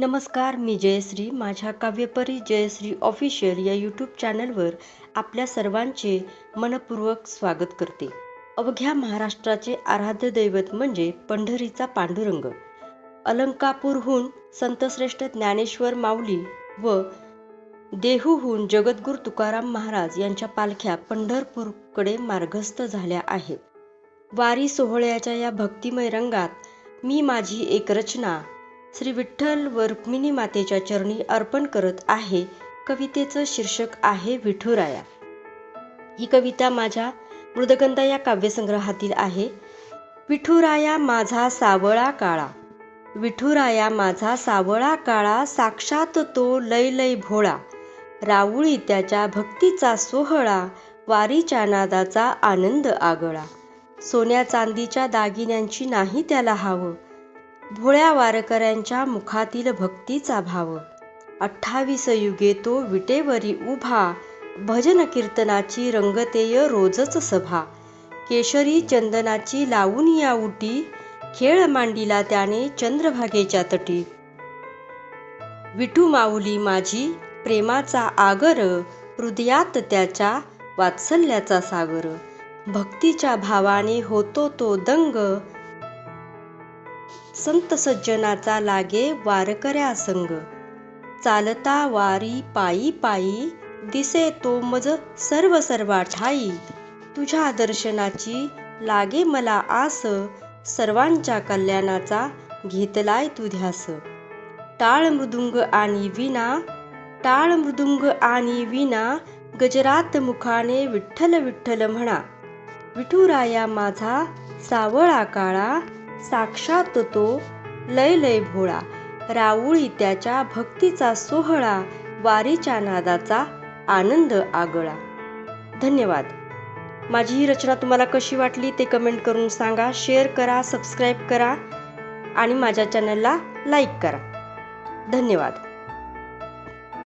नमस्कार, मी जयश्री. माझ्या काव्यपरी जयश्री ऑफिशियल या यूट्यूब चॅनलवर आपल्या सर्वांचे मनपूर्वक स्वागत करते. अवघ्या महाराष्ट्राचे आराध्य दैवत म्हणजे पंढरीचा पांडुरंग. अलंकापूरहून संतश्रेष्ठ ज्ञानेश्वर माऊली व देहूहून जगद्गुरू तुकाराम महाराज यांच्या पालख्या पंढरपूरकडे मार्गस्थ झाल्या आहेत. वारी सोहळ्याच्या या भक्तिमय रंगात मी माझी एक रचना श्री विठ्ठल व रुक्मिणी मातेच्या चरणी अर्पण करत आहे. कवितेचं शीर्षक आहे विठुराया. ही कविता माझ्या मृदगंधा या काव्यसंग्रहातील आहे. विठुराया माझा सावळा काळा, विठुराया माझा सावळा काळा, साक्षात तो लय लय भोळा. राऊळी त्याच्या भक्तीचा सोहळा, वारीच्या नादाचा आनंद आगळा. सोन्या चांदीच्या दागिन्यांची नाही त्याला हाव, भोळ्या वारकऱ्यांच्या मुखातील भक्तीचा भाव. 28 युगे तो विटेवरी उभा, भजन कीर्तनाची रंगतेय रोजच सभा. केशरी चंदनाची लावून या उटी, खेळ मांडिला त्याने चंद्रभागेच्या तटी. विठू माऊली माझी प्रेमाचा आगर, हृदयात त्याच्या वात्सल्याचा सागर. भक्तीच्या भावाने होतो तो दंग, संत सज्जनाचा लागे वारकऱ्या संग. चालता वारी पायी पायी, दिसे तो मज सर्व सर्वा ठाई. तुझ्या दर्शनाची लागे मला आस, सर्वांच्या कल्याणाचा घेतलाय तू ध्यास. टाळ मृदुंग आणि विना, टाळ मृदुंग आणि विना, गजरात मुखाने विठ्ठल विठ्ठल म्हणा. विठुराया माझा सावळा काळा, साक्षात तो लय लय भोळा. राऊळी त्याच्या भक्तीचा सोहळा, वारीच्या नादाचा आनंद आगळा. धन्यवाद. माझी ही रचना तुम्हाला कशी वाटली ते कमेंट करून सांगा. शेअर करा, सबस्क्राईब करा आणि माझ्या चॅनलला लाईक करा. धन्यवाद.